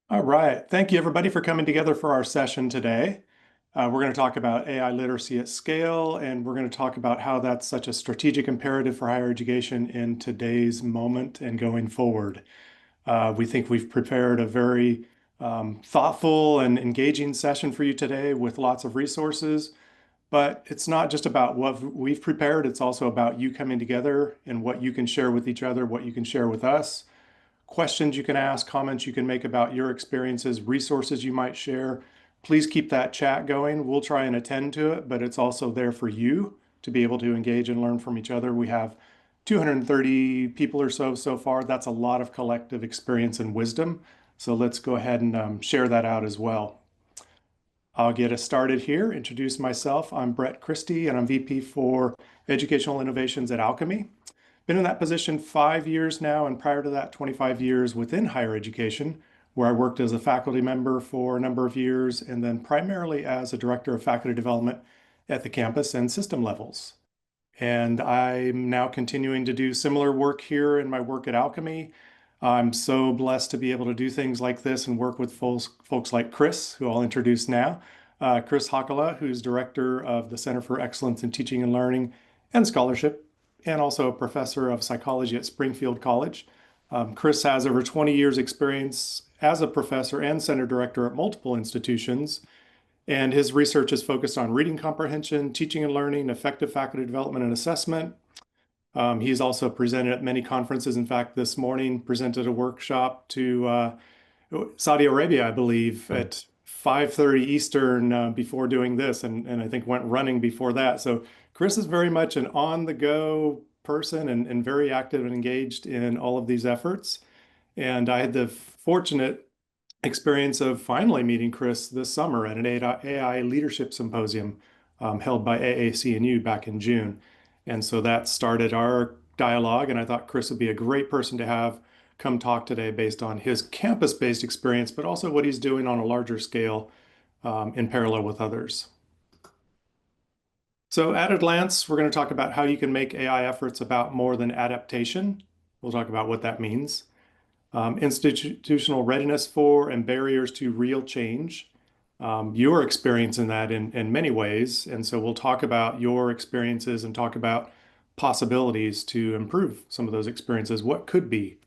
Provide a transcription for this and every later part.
All right. Thank you, everybody, for coming together for our session today. We're going to talk about AI literacy at scale, and we're going to talk about how that's such a strategic imperative for higher education in today's moment and going forward. We think we've prepared a very thoughtful and engaging session for you today with lots of resources. But it's not just about what we've prepared, it's also about you coming together and what you can share with each other, what you can share with us, questions you can ask, comments you can make about your experiences, resources you might share. Please keep that chat going. We'll try and attend to it, but it's also there for you to be able to engage and learn from each other. We have 230 people or so far. That's a lot of collective experience and wisdom. So let's go ahead and share that out as well. I'll get us started here. Introduce myself. I'm Brett Christie, and I'm VP for Educational Innovations at Alchemy. Been in that position 5 years now, and prior to that, 25 years within higher education, where I worked as a faculty member for a number of years, and then primarily as a director of faculty development at the campus and system levels. And I'm now continuing to do similar work here in my work at Alchemy. I'm so blessed to be able to do things like this and work with folks like Chris, who I'll introduce now. Chris Hakala, who's director of the Center for Excellence in Teaching and Learning and Scholarship, and also a professor of psychology at Springfield College. Chris has over 20 years experience as a professor and center director at multiple institutions, and his research is focused on reading comprehension, teaching and learning, effective faculty development and assessment. He's also presented at many conferences. In fact, this morning presented a workshop to Saudi Arabia, I believe, at 5:30 Eastern before doing this, and I think went running before that. So Chris is very much an on-the-go person and very active and engaged in all of these efforts. And I had the fortunate experience of finally meeting Chris this summer at an AI leadership symposium held by AAC&U back in June. And so that started our dialogue, and I thought Chris would be a great person to have come talk today based on his campus-based experience, but also what he's doing on a larger scale in parallel with others. So at a glance, we're going to talk about how you can make AI efforts about more than adaptation. We'll talk about what that means. Institutional readiness for and barriers to real change. You're experiencing that in many ways. And so we'll talk about your experiences and talk about possibilities to improve some of those experiences, what could be,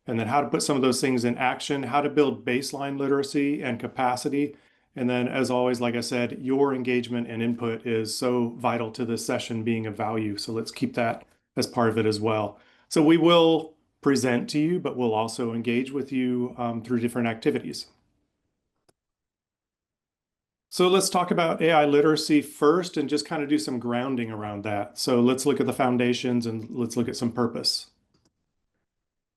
and then how to put some of those things in action, how to build baseline literacy and capacity. And then, as always, like I said, your engagement and input is so vital to this session being of value. So let's keep that as part of it as well. So we will present to you, but we'll also engage with you through different activities. So let's talk about AI literacy first and just kind of do some grounding around that. So let's look at the foundations and let's look at some purpose.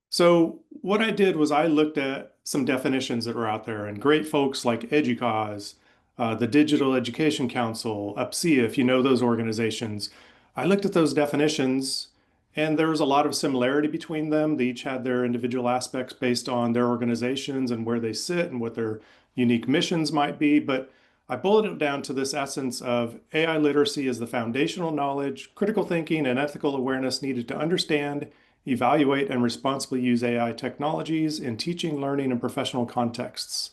So what I did was I looked at some definitions that were out there, and great folks like EDUCAUSE, the Digital Education Council, UPSEA, if you know those organizations. I looked at those definitions, and there was a lot of similarity between them. They each had their individual aspects based on their organizations and where they sit and what their unique missions might be. But I bulleted it down to this essence of AI literacy is the foundational knowledge, critical thinking, and ethical awareness needed to understand, evaluate, and responsibly use AI technologies in teaching, learning, and professional contexts.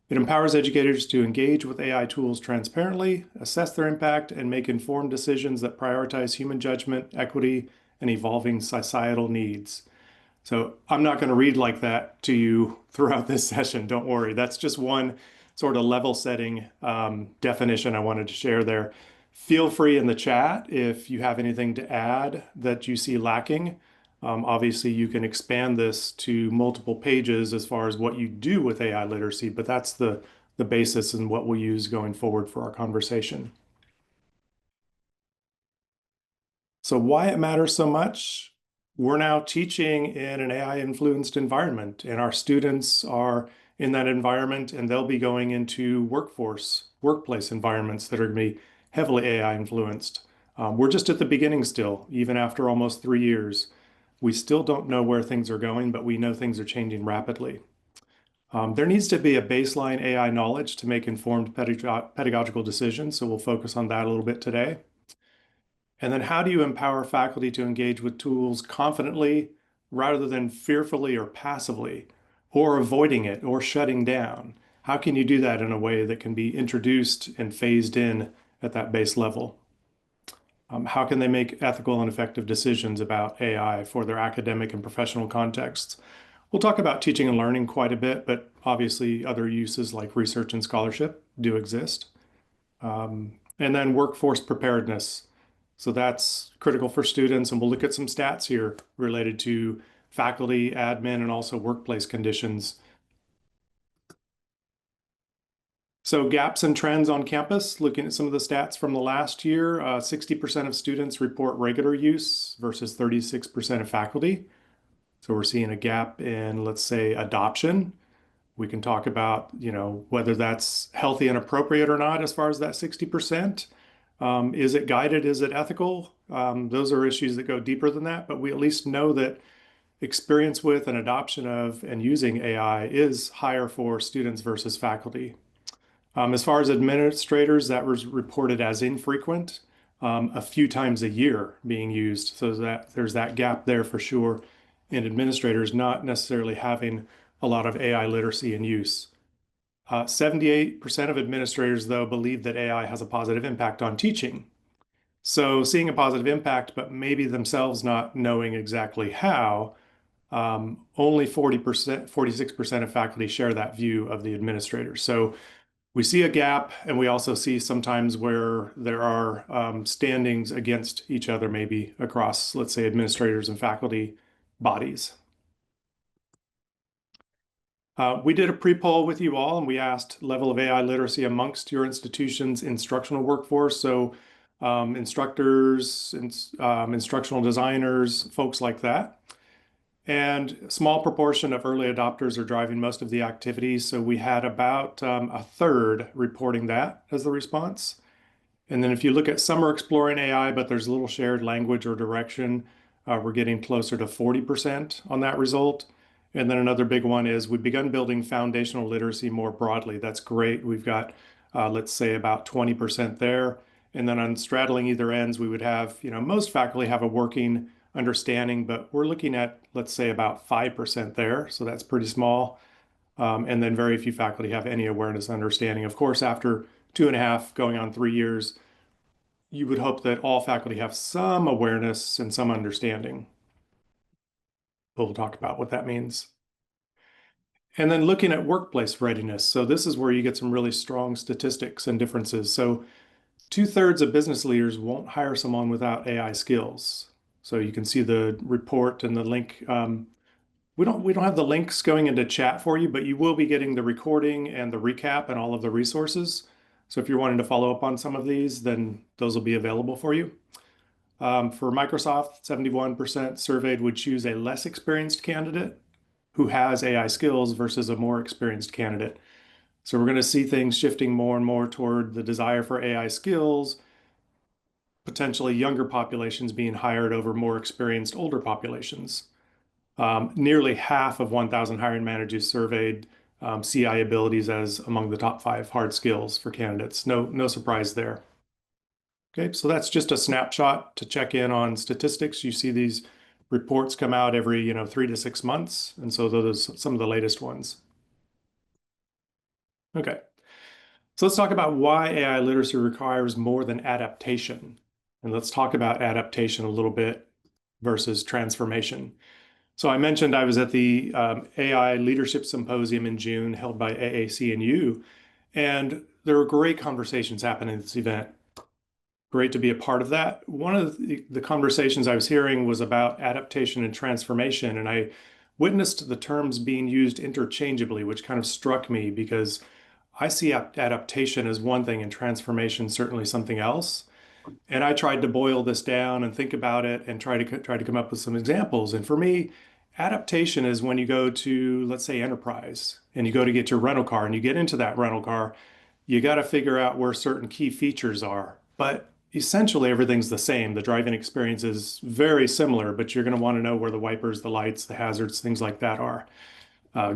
It empowers educators to engage with AI tools transparently, assess their impact, and make informed decisions that prioritize human judgment, equity, and evolving societal needs. So I'm not going to read like that to you throughout this session. Don't worry. That's just one sort of level setting definition I wanted to share there. Feel free in the chat if you have anything to add that you see lacking. Obviously, you can expand this to multiple pages as far as what you do with AI literacy, but that's the basis and what we'll use going forward for our conversation. So why it matters so much? We're now teaching in an AI-influenced environment, and our students are in that environment, and they'll be going into workplace environments that are going to be heavily AI-influenced. We're just at the beginning still, even after almost 3 years. We still don't know where things are going, but we know things are changing rapidly. There needs to be a baseline AI knowledge to make informed pedagogical decisions, so we'll focus on that a little bit today. And then how do you empower faculty to engage with tools confidently rather than fearfully or passively? or avoiding it or shutting down? How can you do that in a way that can be introduced and phased in at that base level? How can they make ethical and effective decisions about AI for their academic and professional contexts? We'll talk about teaching and learning quite a bit, but obviously other uses like research and scholarship do exist. And then workforce preparedness. So that's critical for students, and we'll look at some stats here related to faculty, admin, and also workplace conditions. So gaps and trends on campus, looking at some of the stats from the last year, 60% of students report regular use versus 36% of faculty. So we're seeing a gap in, let's say, adoption. We can talk about, whether that's healthy and appropriate or not as far as that 60%. Is it guided? Is it ethical? Those are issues that go deeper than that, but we at least know that experience with and adoption of and using AI is higher for students versus faculty. As far as administrators, that was reported as infrequent, a few times a year being used. So that there's that gap there for sure in administrators not necessarily having a lot of AI literacy and use. 78% of administrators, though, believe that AI has a positive impact on teaching. So seeing a positive impact, but maybe themselves not knowing exactly how, only 40%, 46% of faculty share that view of the administrators. So we see a gap, and we also see sometimes where there are standings against each other, maybe across, let's say, administrators and faculty bodies. We did a pre-poll with you all, and we asked level of AI literacy amongst your institution's instructional workforce. So instructors, instructional designers, folks like that. And a small proportion of early adopters are driving most of the activities. So we had about a third reporting that as the response. And then if you look at some are exploring AI, but there's little shared language or direction, we're getting closer to 40% on that result. And then another big one is we've begun building foundational literacy more broadly. That's great. We've got, let's say, about 20% there. And then on straddling either ends, we would have, most faculty have a working understanding, but we're looking at, let's say, about 5% there. So that's pretty small. And then very few faculty have any awareness understanding. Of course, after 2.5 going on 3 years, you would hope that all faculty have some awareness and some understanding. We'll talk about what that means. And then looking at workplace readiness. So this is where you get some really strong statistics and differences. So 2/3 of business leaders won't hire someone without AI skills. So you can see the report and the link. We don't have the links going into chat for you, but you will be getting the recording and the recap and all of the resources. So if you're wanting to follow up on some of these, then those will be available for you. For Microsoft, 71% surveyed would choose a less experienced candidate who has AI skills versus a more experienced candidate. So we're going to see things shifting more and more toward the desire for AI skills, potentially younger populations being hired over more experienced older populations. Nearly half of 1,000 hiring managers surveyed CI abilities as among the top 5 hard skills for candidates. No surprise there. Okay, so that's just a snapshot to check in on statistics. You see these reports come out every 3 to 6 months, and so those are some of the latest ones. Okay, so let's talk about why AI literacy requires more than adaptation. And let's talk about adaptation a little bit versus transformation. So I mentioned I was at the AI Leadership Symposium in June held by AAC&U, and there were great conversations happening at this event. Great to be a part of that. One of the conversations I was hearing was about adaptation and transformation, and I witnessed the terms being used interchangeably, which kind of struck me because I see adaptation as one thing and transformation certainly something else. And I tried to boil this down and think about it and try to come up with some examples. And for me, adaptation is when you go to, let's say, enterprise, and you go to get your rental car, and you get into that rental car, you got to figure out where certain key features are. But essentially, everything's the same. The driving experience is very similar, but you're going to want to know where the wipers, the lights, the hazards, things like that are.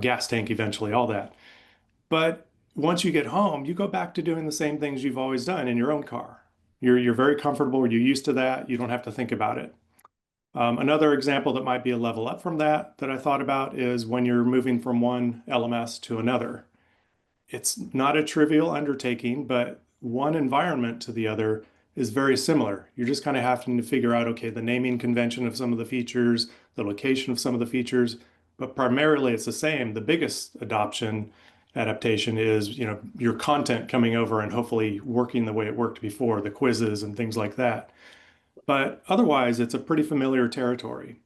Gas tank eventually, all that. But once you get home, you go back to doing the same things you've always done in your own car. You're very comfortable. You're used to that. You don't have to think about it. Another example that might be a level up from that I thought about is when you're moving from one LMS to another. It's not a trivial undertaking, but one environment to the other is very similar. You're just kind of having to figure out, okay, the naming convention of some of the features, the location of some of the features, but primarily it's the same. The biggest adaptation is, your content coming over and hopefully working the way it worked before, the quizzes and things like that. But otherwise, it's a pretty familiar territory.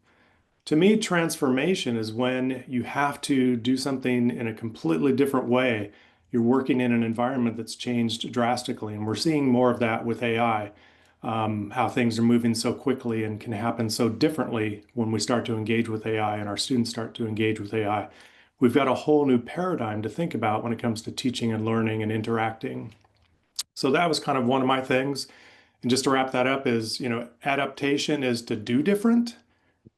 To me, transformation is when you have to do something in a completely different way. You're working in an environment that's changed drastically, and we're seeing more of that with AI, how things are moving so quickly and can happen so differently when we start to engage with AI and our students start to engage with AI. We've got a whole new paradigm to think about when it comes to teaching and learning and interacting. So that was kind of one of my things. And just to wrap that up is, adaptation is to do different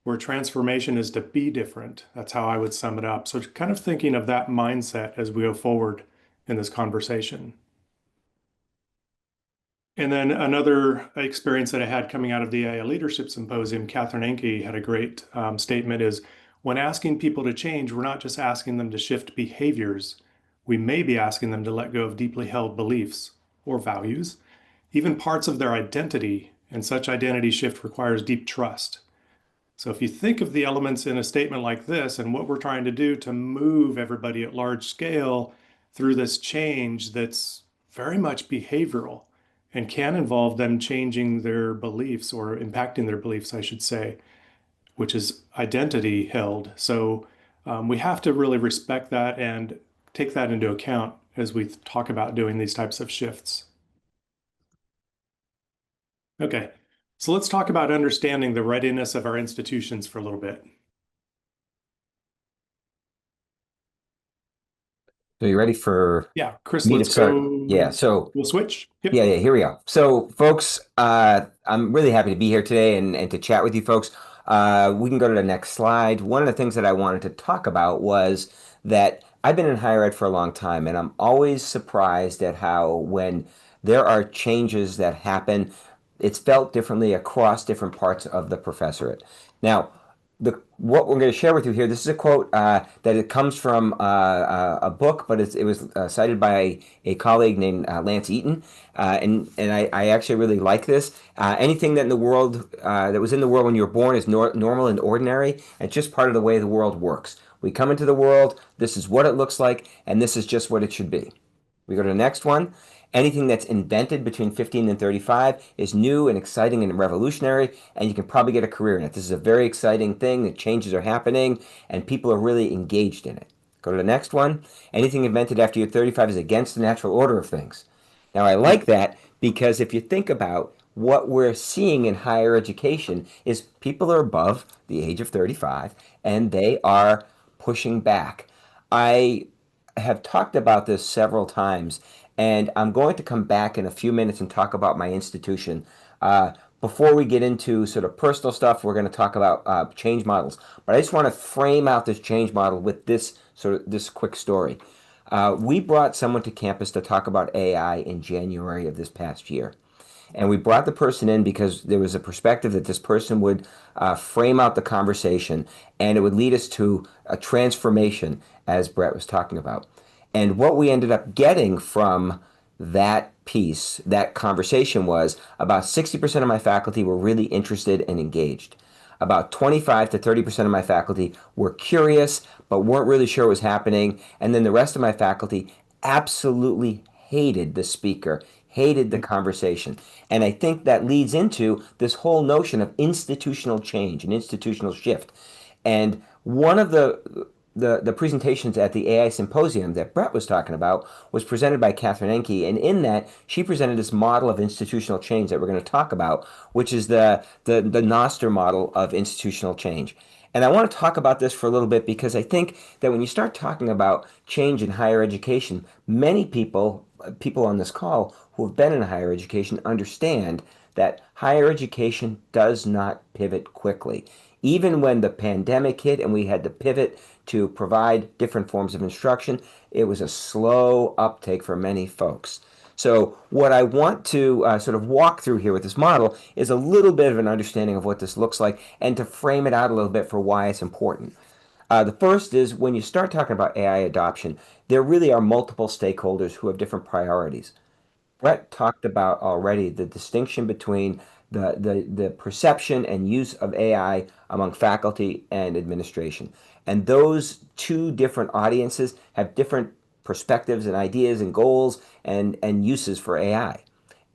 where transformation is to be different. That's how I would sum it up. So kind of thinking of that mindset as we go forward in this conversation. And then another experience that I had coming out of the AI Leadership Symposium, Catherine Enke had a great statement is when asking people to change, we're not just asking them to shift behaviors. We may be asking them to let go of deeply held beliefs or values, even parts of their identity. And such identity shift requires deep trust. So if you think of the elements in a statement like this and what we're trying to do to move everybody at large scale through this change that's very much behavioral and can involve them changing their beliefs or impacting their beliefs, I should say, which is identity held. So we have to really respect that and take that into account as we talk about doing these types of shifts. Okay, so let's talk about understanding the readiness of our institutions for a little bit. So you ready for Yeah, Chris, me to let's start? Yeah. go. So We'll switch. yeah, Yep. yeah, here we go. So folks, I'm really happy to be here today and to chat with you folks. We can go to the next slide. One of the things that I wanted to talk about was that I've been in higher ed for a long time, and I'm always surprised at how when there are changes that happen, it's felt differently across different parts of the professorate. Now, what we're going to share with you here, this is a quote that it comes from a book, but it was cited by a colleague named Lance Eaton, and I actually really like this. Anything that in the world that was in the world when you were born is normal and ordinary, and just part of the way the world works. We come into the world, this is what it looks like, and this is just what it should be. We go to the next one. Anything that's invented between 15 and 35 is new and exciting and revolutionary, and you can probably get a career in it. This is a very exciting thing. The changes are happening, and people are really engaged in it. Go to the next one. Anything invented after you're 35 is against the natural order of things. Now, I like that because if you think about what we're seeing in higher education is people are above the age of 35 and they are pushing back. I have talked about this several times, and I'm going to come back in a few minutes and talk about my institution. Before we get into sort of personal stuff, we're going to talk about change models. But I just want to frame out this change model with this quick story. We brought someone to campus to talk about AI in January of this past year. And we brought the person in because there was a perspective that this person would frame out the conversation and it would lead us to a transformation, as Brett was talking about. And what we ended up getting from that piece, that conversation, was about 60% of my faculty were really interested and engaged. About 25 to 30% of my faculty were curious but weren't really sure what was happening. And then the rest of my faculty absolutely hated the speaker, hated the conversation. And I think that leads into this whole notion of institutional change and institutional shift. And one of the presentations at the AI symposium that Brett was talking about was presented by Catherine Enke, and in that she presented this model of institutional change that we're going to talk about, which is the Noster model of institutional change. And I want to talk about this for a little bit because I think that when you start talking about change in higher education, many people on this call who have been in higher education understand that higher education does not pivot quickly. Even when the pandemic hit and we had to pivot to provide different forms of instruction, it was a slow uptake for many folks. So what I want to sort of walk through here with this model is a little bit of an understanding of what this looks like and to frame it out a little bit for why it's important. The first is when you start talking about AI adoption, there really are multiple stakeholders who have different priorities. Brett talked about already the distinction between the perception and use of AI among faculty and administration. And those two different audiences have different perspectives and ideas and goals and uses for AI.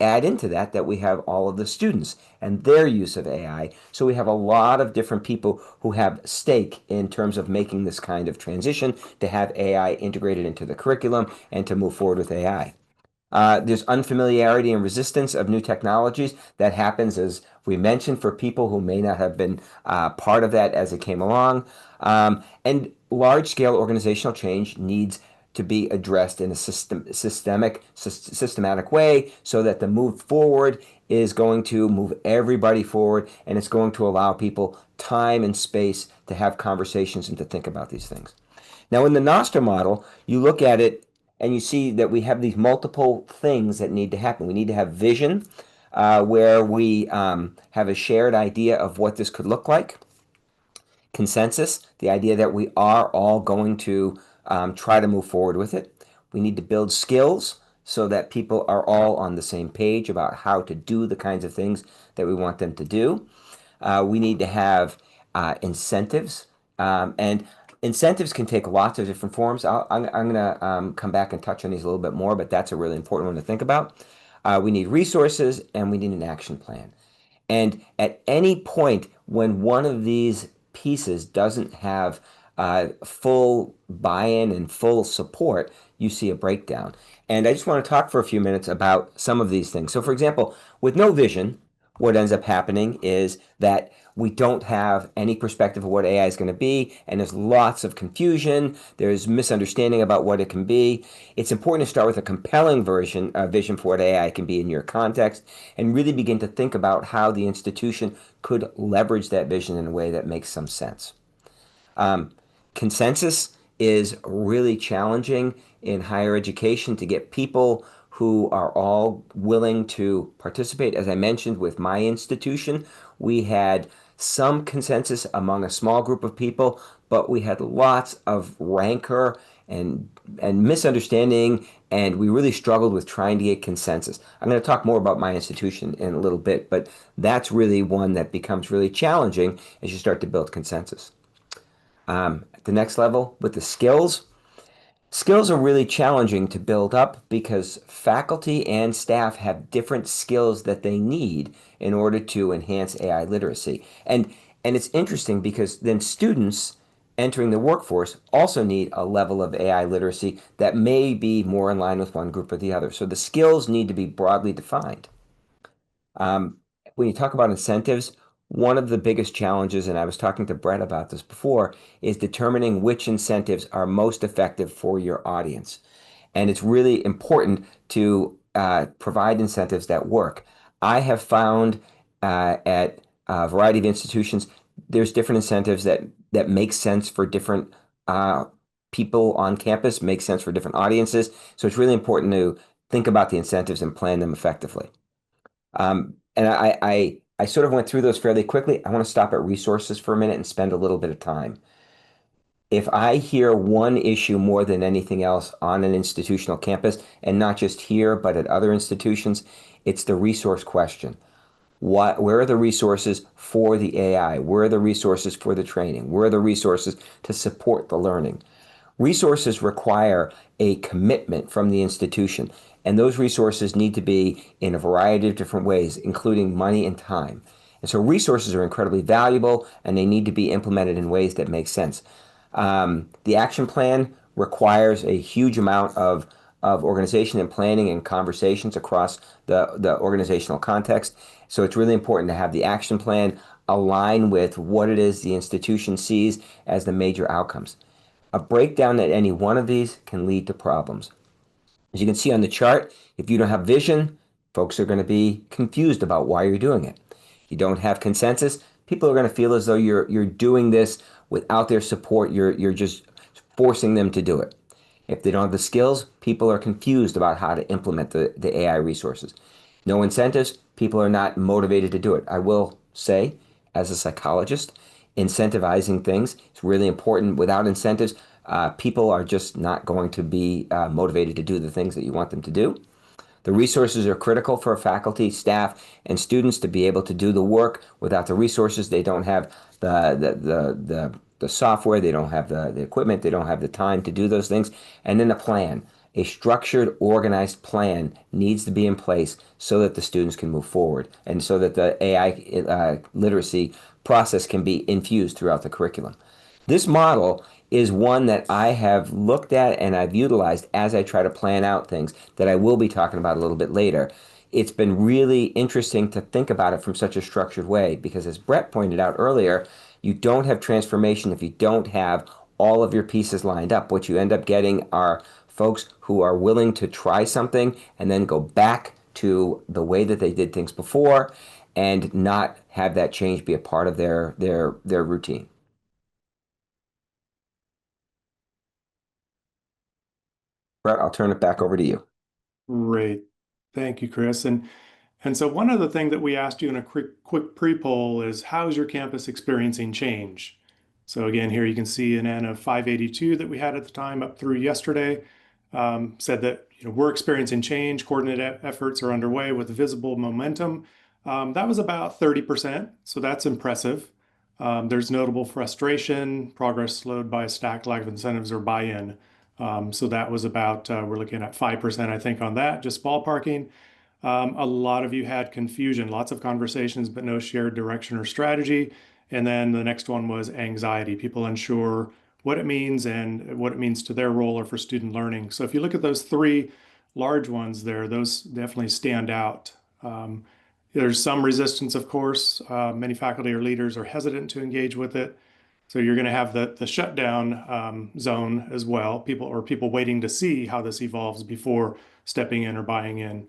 Add into that we have all of the students and their use of AI. So we have a lot of different people who have stake in terms of making this kind of transition to have AI integrated into the curriculum and to move forward with AI. There's unfamiliarity and resistance of new technologies that happens, as we mentioned, for people who may not have been part of that as it came along. And large-scale organizational change needs to be addressed in a systematic way so that the move forward is going to move everybody forward and it's going to allow people time and space to have conversations and to think about these things. Now, in the Nostr model, you look at it and you see that we have these multiple things that need to happen. We need to have vision, where we have a shared idea of what this could look like. Consensus, the idea that we are all going to try to move forward with it. We need to build skills so that people are all on the same page about how to do the kinds of things that we want them to do. We need to have incentives, and incentives can take lots of different forms. I'm going to come back and touch on these a little bit more, but that's a really important one to think about. We need resources and we need an action plan. And at any point when one of these pieces doesn't have full buy-in and full support, you see a breakdown. And I just want to talk for a few minutes about some of these things. So, for example, with no vision, what ends up happening is that we don't have any perspective of what AI is going to be, and there's lots of confusion. There's misunderstanding about what it can be. It's important to start with a compelling vision for what AI can be in your context, and really begin to think about how the institution could leverage that vision in a way that makes some sense. Um, Consensus is really challenging in higher education to get people who are all willing to participate. As I mentioned, with my institution, we had some consensus among a small group of people, but we had lots of rancor and misunderstanding, and we really struggled with trying to get consensus. I'm going to talk more about my institution in a little bit, but that's really one that becomes really challenging as you start to build consensus. At the next level, with the skills, skills are really challenging to build up because faculty and staff have different skills that they need in order to enhance AI literacy. And it's interesting because then students entering the workforce also need a level of AI literacy that may be more in line with one group or the other. So the skills need to be broadly defined. Um, when you talk about incentives, one of the biggest challenges, and I was talking to Brett about this before, is determining which incentives are most effective for your audience. And it's really important to provide incentives that work. I have found at a variety of institutions, there's different incentives that make sense for different people on campus, make sense for different audiences. So it's really important to think about the incentives and plan them effectively. And I sort of went through those fairly quickly. I want to stop at resources for a minute and spend a little bit of time. If I hear one issue more than anything else on an institutional campus, and not just here, but at other institutions, it's the resource question. Where are the resources for the AI? Where are the resources for the training? Where are the resources to support the learning? Resources require a commitment from the institution, and those resources need to be in a variety of different ways, including money and time. And so resources are incredibly valuable, and they need to be implemented in ways that make sense. The action plan requires a huge amount of organization and planning and conversations across the organizational context. So it's really important to have the action plan align with what it is the institution sees as the major outcomes. A breakdown at any one of these can lead to problems. As you can see on the chart, if you don't have vision, folks are going to be confused about why you're doing it. You don't have consensus, people are going to feel as though you're doing this without their support. You're just forcing them to do it. If they don't have the skills, people are confused about how to implement the AI resources. No incentives, people are not motivated to do it. I will say, as a psychologist, incentivizing things is really important. Without incentives, people are just not going to be motivated to do the things that you want them to do. The resources are critical for faculty, staff, and students to be able to do the work. Without the resources, they don't have the software, they don't have the equipment, they don't have the time to do those things. And then a plan. A structured, organized plan needs to be in place so that the students can move forward and so that the AI literacy process can be infused throughout the curriculum. This model is one that I have looked at and I've utilized as I try to plan out things that I will be talking about a little bit later. It's been really interesting to think about it from such a structured way because, as Brett pointed out earlier, you don't have transformation if you don't have all of your pieces lined up. What you end up getting are folks who are willing to try something and then go back to the way that they did things before and not have that change be a part of their routine. Brett, I'll turn it back over to you. Great. Thank you, Chris. And so one other thing that we asked you in a quick pre-poll is how's your campus experiencing change? So again, here you can see an N of 582 that we had at the time up through yesterday, said that we're experiencing change, coordinated efforts are underway with visible momentum. That was about 30%, so that's impressive. There's notable frustration, progress slowed by a stacked lack of incentives or buy-in. So that was about, we're looking at 5%, I think, on that, just ballparking. A lot of you had confusion, lots of conversations, but no shared direction or strategy. And then the next one was anxiety, people unsure what it means and what it means to their role or for student learning. So if you look at those three large ones there, those definitely stand out. There's some resistance, of course. Many faculty or leaders are hesitant to engage with it. So you're going to have the shutdown zone as well, people waiting to see how this evolves before stepping in or buying in.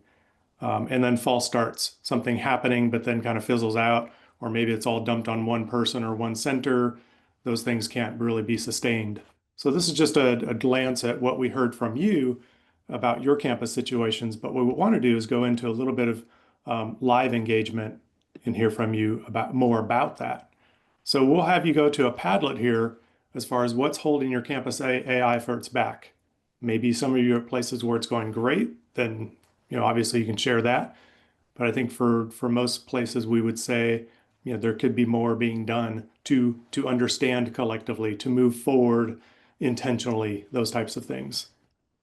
And then false starts, something happening, but then kind of fizzles out, or maybe it's all dumped on one person or one center. Those things can't really be sustained. So this is just a glance at what we heard from you about your campus situations. But what we want to do is go into a little bit of live engagement and hear from you about more about that. So we'll have you go to a Padlet here as far as what's holding your campus AI efforts back. Maybe some of you are places where it's going great, then obviously you can share that. But I think for most places we would say, there could be more being done to understand collectively, to move forward intentionally, those types of things.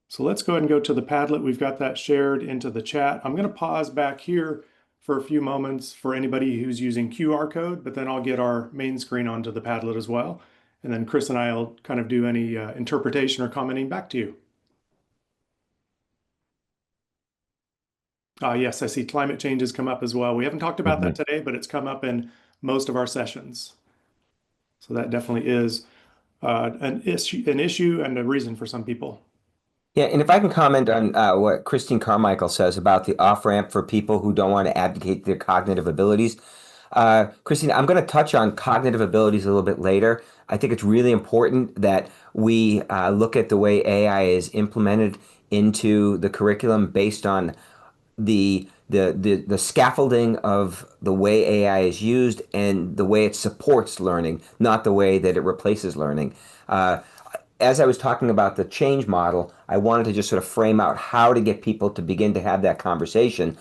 So let's go ahead and go to the Padlet. We've got that shared into the chat. I'm going to pause back here for a few moments for anybody who's using QR code, but then I'll get our main screen onto the Padlet as well. And then Chris and I will kind of do any interpretation or commenting back to you. Yes, I see climate change has come up as well. We haven't talked about that Mhm. today, but it's come up in most of our sessions. So that definitely is an issue and a reason for some people. Yeah, and if I can comment on what Christine Carmichael says about the off-ramp for people who don't want to abdicate their cognitive abilities. Christine, I'm going to touch on cognitive abilities a little bit later. I think it's really important that we look at the way AI is implemented into the curriculum based on the scaffolding of the way AI is used and the way it supports learning, not the way that it replaces learning. Uh, as I was talking about the change model, I wanted to just sort of frame out how to get people to begin to have that conversation.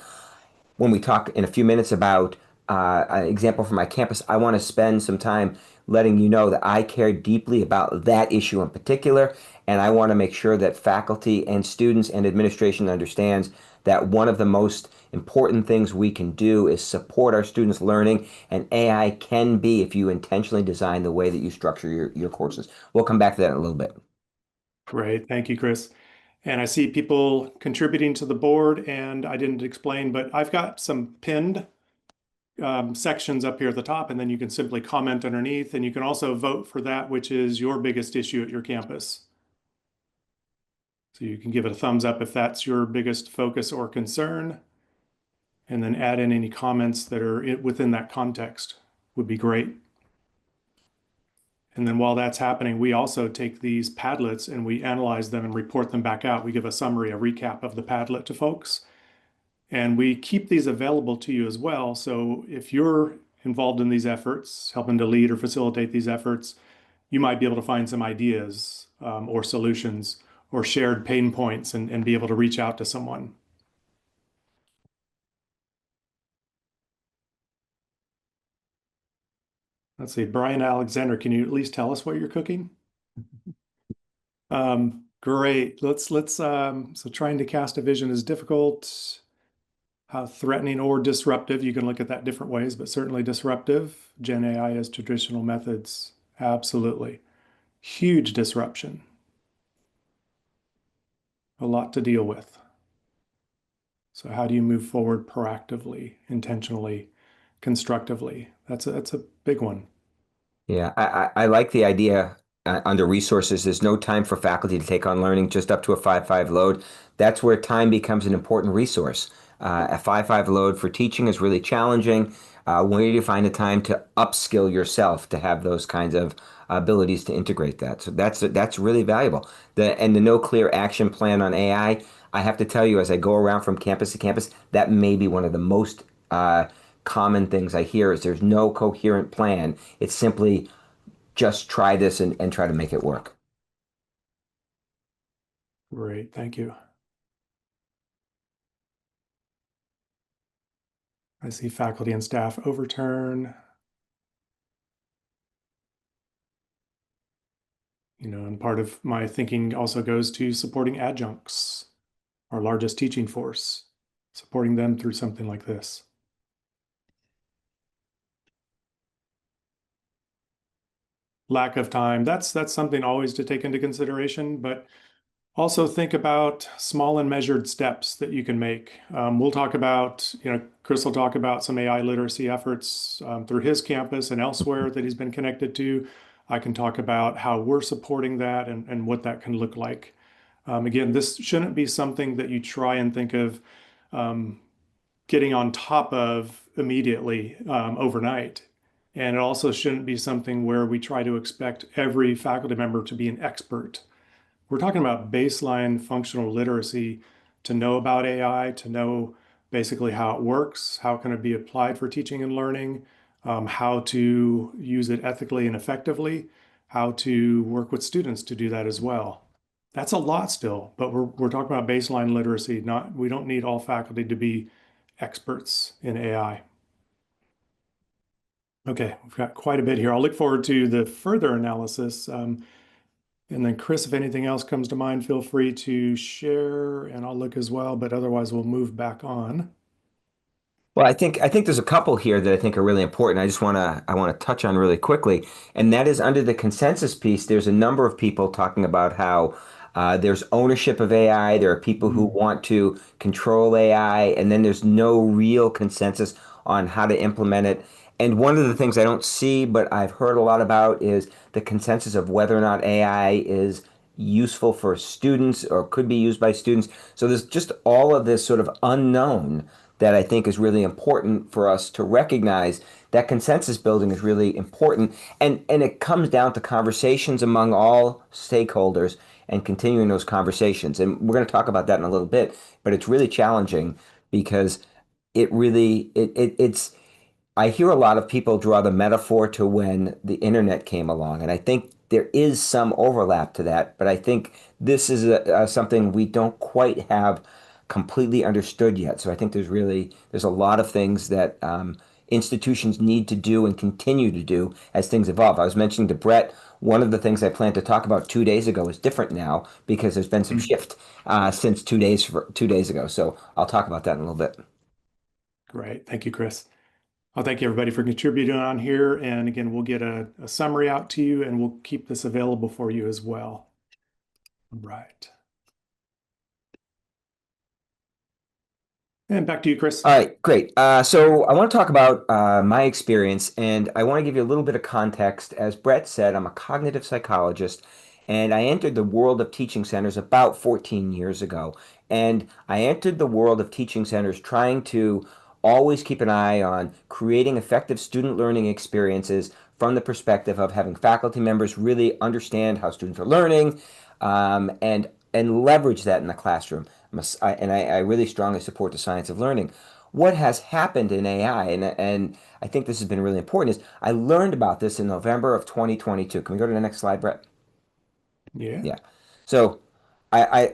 When we talk in a few minutes about an example from my campus, I want to spend some time letting you know that I care deeply about that issue in particular, and I want to make sure that faculty and students and administration understands that one of the most important things we can do is support our students' learning, and AI can be if you intentionally design the way that you structure your courses. We'll come back to that in a little bit. Great. Thank you, Chris. And I see people contributing to the board, and I didn't explain, but I've got some pinned sections up here at the top, and then you can simply comment underneath, and you can also vote for that which is your biggest issue at your campus. So you can give it a thumbs up if that's your biggest focus or concern, and then add in any comments that are within that context would be great. And then while that's happening, we also take these Padlets and we analyze them and report them back out. We give a summary, a recap of the Padlet to folks. And we keep these available to you as well. So if you're involved in these efforts, helping to lead or facilitate these efforts, you might be able to find some ideas or solutions or shared pain points and be able to reach out to someone. Let's see, Brian Alexander, can you at least tell us what you're cooking? Great. So trying to cast a vision is difficult. How threatening or disruptive, you can look at that different ways, but certainly disruptive. Gen AI as traditional methods, absolutely. Huge disruption, a lot to deal with. So how do you move forward proactively, intentionally, constructively? That's a big one. Yeah, I like the idea under resources. There's no time for faculty to take on learning just up to a 5-5 load. That's where time becomes an important resource. A 5-5 load for teaching is really challenging. Where do you find the time to upskill yourself to have those kinds of abilities to integrate that? So that's really valuable. The no clear action plan on AI. I have to tell you, as I go around from campus to campus, that may be one of the most common things I hear is there's no coherent plan. It's simply just try this and try to make it work. Great, thank you. I see faculty and staff overturn, and part of my thinking also goes to supporting adjuncts, our largest teaching force, supporting them through something like this. Lack of time, that's something always to take into consideration, but also think about small and measured steps that you can make. We'll talk about, Chris will talk about some AI literacy efforts through his campus and elsewhere that he's been connected to. I can talk about how we're supporting that and what that can look like. Again, this shouldn't be something that you try and think of getting on top of immediately overnight. And it also shouldn't be something where we try to expect every faculty member to be an expert. We're talking about baseline functional literacy to know about AI, to know basically how it works, how can it be applied for teaching and learning, how to use it ethically and effectively, how to work with students to do that as well. That's a lot still, but we're talking about baseline literacy. We don't need all faculty to be experts in AI. Okay, we've got quite a bit here. I'll look forward to the further analysis. And then Chris, if anything else comes to mind, feel free to share and I'll look as well, but otherwise we'll move back on. Well, I think there's a couple here that I think are really important. I want to touch on really quickly, and that is under the consensus piece. There's a number of people talking about how there's ownership of AI. There are people who Mm, want to control AI, and then there's no real consensus on how to implement it. And one of the things I don't see, but I've heard a lot about, is the consensus of whether or not AI is useful for students or could be used by students. So there's just all of this sort of unknown that I think is really important for us to recognize. That consensus building is really important. And it comes down to conversations among all stakeholders and continuing those conversations. And we're going to talk about that in a little bit, but it's really challenging because it's I hear a lot of people draw the metaphor to when the internet came along, and I think there is some overlap to that, but I think this is something we don't quite have completely understood yet. So I think there's a lot of things that institutions need to do and continue to do as things evolve. I was mentioning to Brett, one of the things I planned to talk about 2 days ago is different now because there's been some mm. shift since 2 days ago. So I'll talk about that in a little bit. Great. Thank you, Chris. I'll thank you everybody for contributing on here. And again, we'll get a summary out to you and we'll keep this available for you as well. Right. And back to you, Chris. All right, great. So I want to talk about my experience, and I want to give you a little bit of context. As Brett said, I'm a cognitive psychologist, and I entered the world of teaching centers about 14 years ago. And I entered the world of teaching centers trying to always keep an eye on creating effective student learning experiences from the perspective of having faculty members really understand how students are learning, and leverage that in the classroom. I really strongly support the science of learning. What has happened in AI, and I think this has been really important, is I learned about this in November of 2022. Can we go to the next slide, Brett? Yeah. Yeah. So I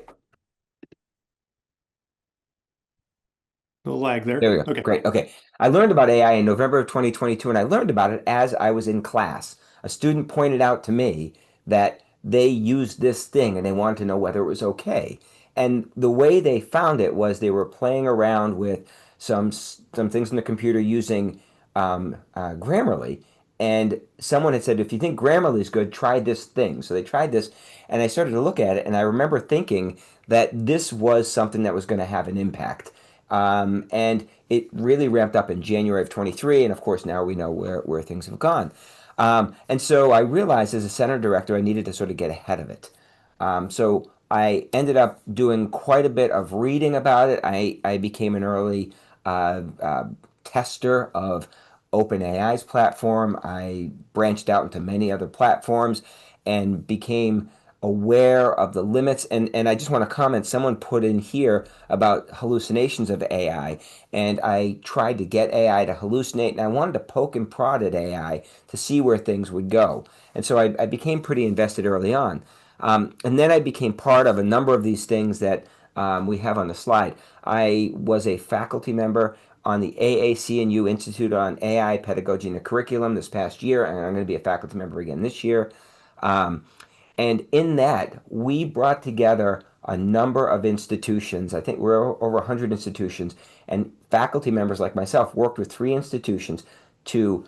No lag there there. we go. Okay. Great. Okay. I learned about AI in November of 2022, and I learned about it as I was in class. A student pointed out to me that they used this thing and they wanted to know whether it was okay. And the way they found it was they were playing around with some things in the computer using Grammarly. And someone had said, if you think Grammarly is good, try this thing. So they tried this, and I started to look at it, and I remember thinking that this was something that was going to have an impact. And it really ramped up in January of 23. And of course, now we know where things have gone. And so I realized as a center director, I needed to sort of get ahead of it. So I ended up doing quite a bit of reading about it. I became an early tester of OpenAI's platform. I branched out into many other platforms and became aware of the limits. And I just want to comment, someone put in here about hallucinations of AI, and I tried to get AI to hallucinate, and I wanted to poke and prod at AI to see where things would go. And so I became pretty invested early on. And then I became part of a number of these things that we have on the slide. I was a faculty member on the AAC&U Institute on AI Pedagogy and the Curriculum this past year, and I'm going to be a faculty member again this year. Um, and in that, we brought together a number of institutions. I think we're over 100 institutions, and faculty members like myself worked with 3 institutions to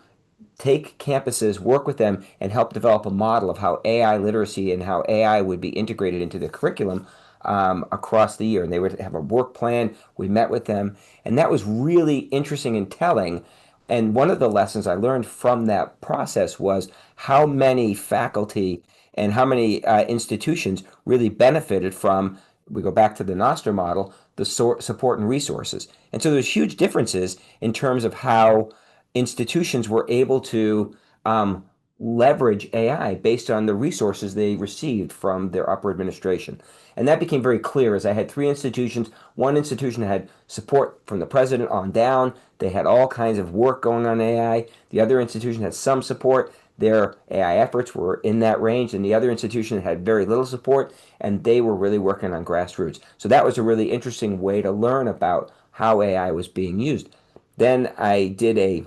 take campuses, work with them, and help develop a model of how AI literacy and how AI would be integrated into the curriculum across the year. And they would have a work plan. We met with them, and that was really interesting and telling. And one of the lessons I learned from that process was how many faculty and how many institutions really benefited from, we go back to the Nostr model, the support and resources. And so there's huge differences in terms of how institutions were able to um, leverage AI based on the resources they received from their upper administration. And that became very clear as I had 3 institutions. One institution had support from the president on down. They had all kinds of work going on AI. The other institution had some support. Their AI efforts were in that range, and the other institution had very little support, and they were really working on grassroots. So that was a really interesting way to learn about how AI was being used. Then I did the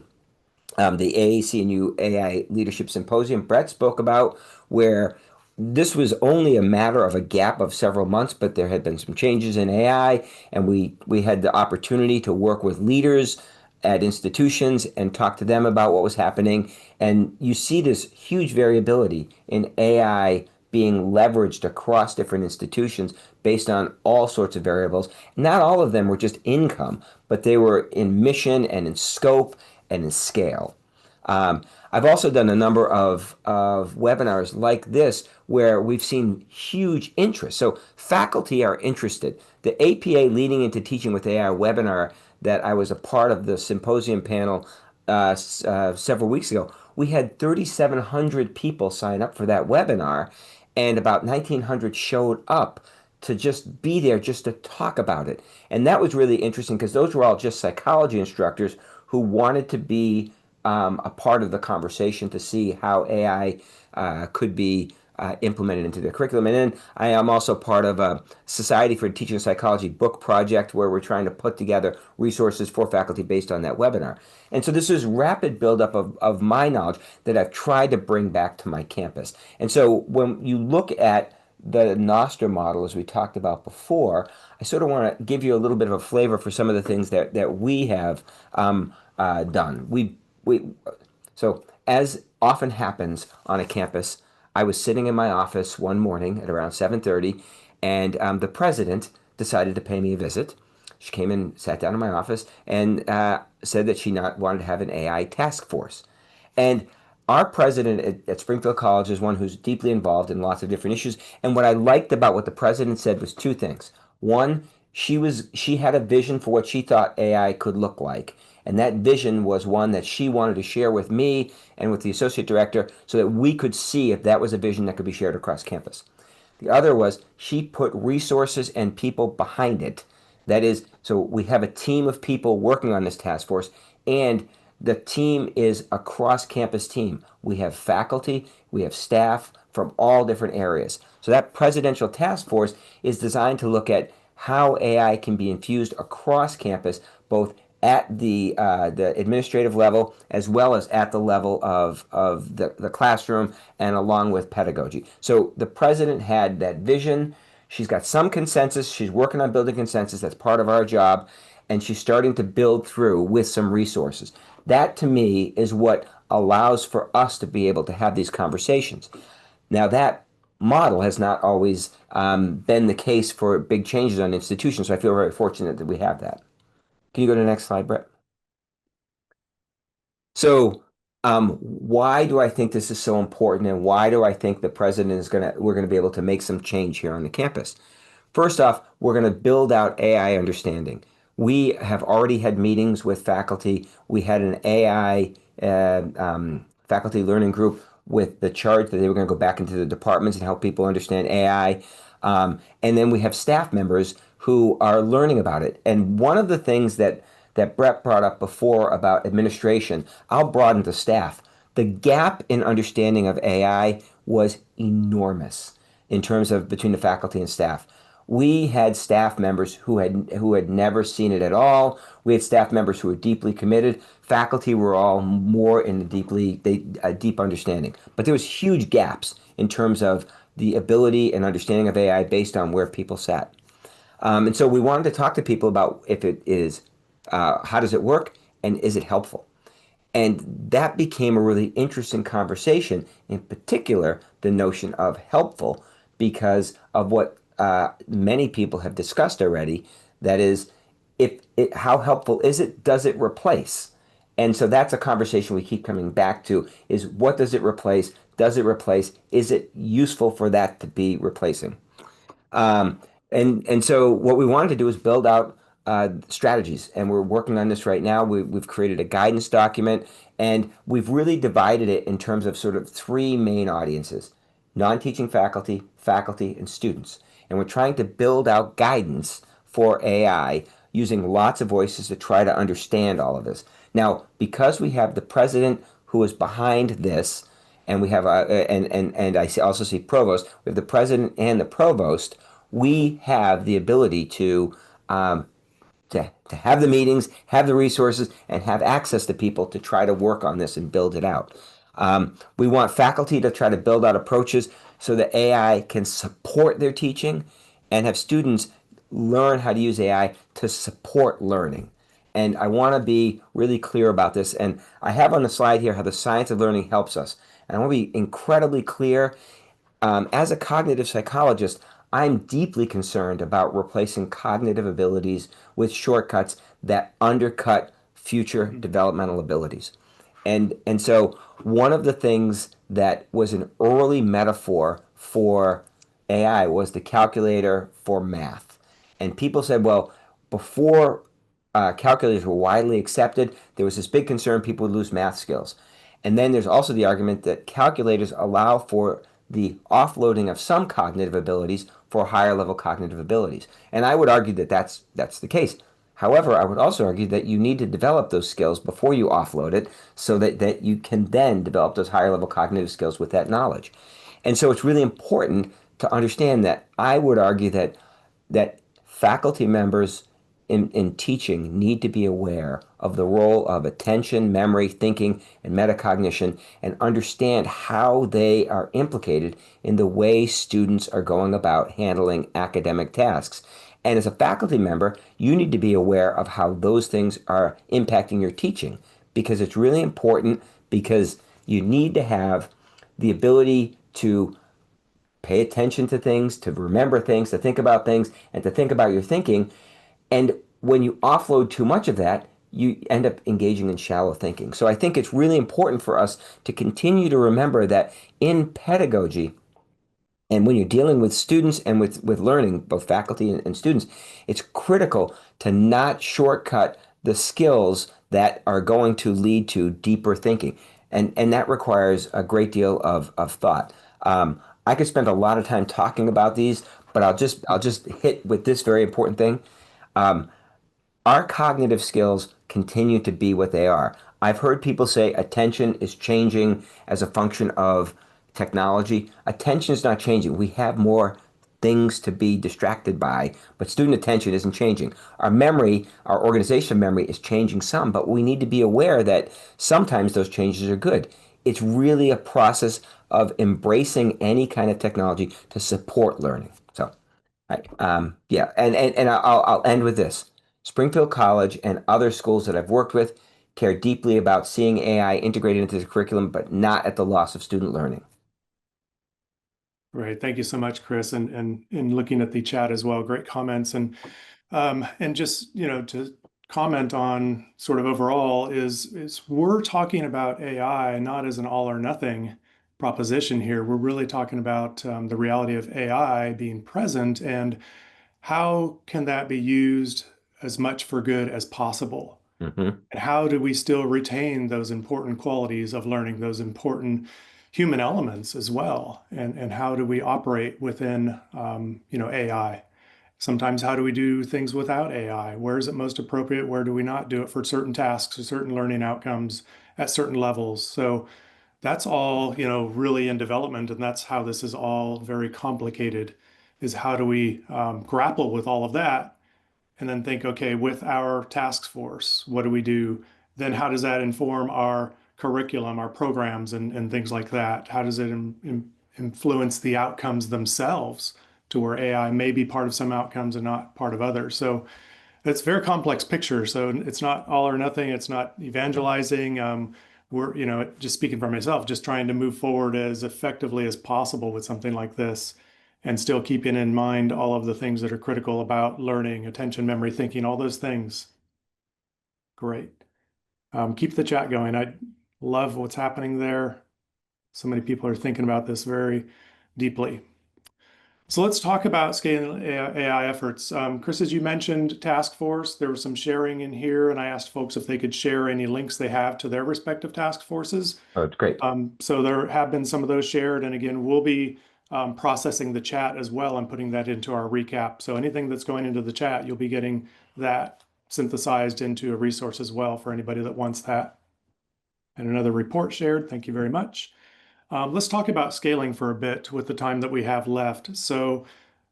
AAC&U AI Leadership Symposium Brett spoke about, where this was only a matter of a gap of several months, but there had been some changes in AI, and we had the opportunity to work with leaders at institutions and talk to them about what was happening. And you see this huge variability in AI being leveraged across different institutions based on all sorts of variables. Not all of them were just income, but they were in mission and in scope and in scale. I've also done a number of webinars like this where we've seen huge interest. So faculty are interested. The APA Leading into Teaching with AI webinar that I was a part of the symposium panel several weeks ago, we had 3,700 people sign up for that webinar, and about 1,900 showed up to just be there just to talk about it. And that was really interesting because those were all just psychology instructors who wanted to be a part of the conversation to see how AI could be implemented into the curriculum. And then I am also part of a Society for Teaching Psychology book project where we're trying to put together resources for faculty based on that webinar. And so this is rapid buildup of my knowledge that I've tried to bring back to my campus. And so when you look at the Nostr model, as we talked about before, I sort of want to give you a little bit of a flavor for some of the things that we have done. We so as often happens on a campus, I was sitting in my office one morning at around 7:30, and the president decided to pay me a visit. She came and sat down in my office and said that she not wanted to have an AI task force. And our president at Springfield College is one who's deeply involved in lots of different issues. And what I liked about what the president said was 2 things. One, she had a vision for what she thought AI could look like. And that vision was one that she wanted to share with me and with the associate director so that we could see if that was a vision that could be shared across campus. The other was she put resources and people behind it. That is, so we have a team of people working on this task force, and the team is a cross-campus team. We have faculty, we have staff from all different areas. So that presidential task force is designed to look at how AI can be infused across campus, both at the administrative level as well as at the level of the classroom and along with pedagogy. So the president had that vision. She's got some consensus. She's working on building consensus. That's part of our job. And she's starting to build through with some resources. That to me is what allows for us to be able to have these conversations. Now, that model has not always been the case for big changes on institutions. So I feel very fortunate that we have that. Can you go to the next slide, Brett? So, why do I think this is so important, and why do I think the president is we're gonna be able to make some change here on the campus? First off, we're going to build out AI understanding. We have already had meetings with faculty. We had an AI faculty learning group with the charge that they were going to go back into the departments and help people understand AI. And then we have staff members who are learning about it. And one of the things that Brett brought up before about administration, I'll broaden to staff. The gap in understanding of AI was enormous in terms of between the faculty and staff. We had staff members who had never seen it at all. We had staff members who were deeply committed. Faculty were all more in a deep understanding. But there was huge gaps in terms of the ability and understanding of AI based on where people sat. And so we wanted to talk to people about if it is, how does it work, and is it helpful? And that became a really interesting conversation, in particular, the notion of helpful, because of what many people have discussed already. That is, how helpful is it? Does it replace? And so that's a conversation we keep coming back to is what does it replace? Does it replace? Is it useful for that to be replacing? Um, and so what we wanted to do is build out strategies, and we're working on this right now. We've created a guidance document, and we've really divided it in terms of sort of three main audiences: non-teaching faculty, faculty, and students. And we're trying to build out guidance for AI using lots of voices to try to understand all of this. Now, because we have the president who is behind this, and we have and also see provost. We have the president and the provost. We have the ability um, to have the meetings, have the resources, and have access to people to try to work on this and build it out. We want faculty to try to build out approaches so that AI can support their teaching, and have students learn how to use AI to support learning. And I want to be really clear about this. And I have on the slide here how the science of learning helps us. And I want to be incredibly clear. As a cognitive psychologist, I'm deeply concerned about replacing cognitive abilities with shortcuts that undercut future developmental abilities. And so one of the things that was an early metaphor for AI was the calculator for math. And people said, well, before calculators were widely accepted, there was this big concern people would lose math skills. And then there's also the argument that calculators allow for the offloading of some cognitive abilities for higher level cognitive abilities. And I would argue that that's the case. However, I would also argue that you need to develop those skills before you offload it so that you can then develop those higher level cognitive skills with that knowledge. And so it's really important to understand that I would argue that faculty members in teaching need to be aware of the role of attention, memory, thinking, and metacognition, and understand how they are implicated in the way students are going about handling academic tasks. And as a faculty member, you need to be aware of how those things are impacting your teaching, because it's really important, because you need to have the ability to pay attention to things, to remember things, to think about things, and to think about your thinking. And when you offload too much of that, you end up engaging in shallow thinking. So I think it's really important for us to continue to remember that in pedagogy, and when you're dealing with students and with learning, both faculty and students, it's critical to not shortcut the skills that are going to lead to deeper thinking. And that requires a great deal of thought. I could spend a lot of time talking about these, but I'll just hit with this very important thing. Um, our cognitive skills continue to be what they are. I've heard people say attention is changing as a function of technology. Attention is not changing. We have more things to be distracted by, but student attention isn't changing. Our memory, our organization memory is changing some, but we need to be aware that sometimes those changes are good. It's really a process of embracing any kind of technology to support learning. So. Yeah, and I'll end with this. Springfield College and other schools that I've worked with care deeply about seeing AI integrated into the curriculum, but not at the loss of student learning. Great. Thank you so much, Chris. And in looking at the chat as well, great comments. And just, to comment on sort of overall is we're talking about AI not as an all or nothing proposition here. We're really talking about the reality of AI being present and how can that be used as much for good as possible. Hmm. And how do we still retain those important qualities of learning, those important human elements as well? And how do we operate within, AI? Sometimes how do we do things without AI? Where is it most appropriate? Where do we not do it for certain tasks or certain learning outcomes at certain levels? So that's all, really in development. And that's how this is all very complicated, is how do we grapple with all of that and then think, okay, with our task force, what do we do? Then how does that inform our curriculum, our programs, and things like that? How does it influence the outcomes themselves to where AI may be part of some outcomes and not part of others? So it's a very complex picture. So it's not all or nothing. It's not evangelizing. We're, just speaking for myself, just trying to move forward as effectively as possible with something like this and still keeping in mind all of the things that are critical about learning, attention, memory, thinking, all those things. Great. Keep the chat going. I love what's happening there. So many people are thinking about this very deeply. So let's talk about scaling AI efforts. Chris, as you mentioned, task force, there was some sharing in here, and I asked folks if they could share any links they have to their respective task forces. Oh, it's great. So there have been some of those shared, and again, we'll be processing the chat as well and putting that into our recap. So anything that's going into the chat, you'll be getting that synthesized into a resource as well for anybody that wants that. And another report shared. Thank you very much. Let's talk about scaling for a bit with the time that we have left. So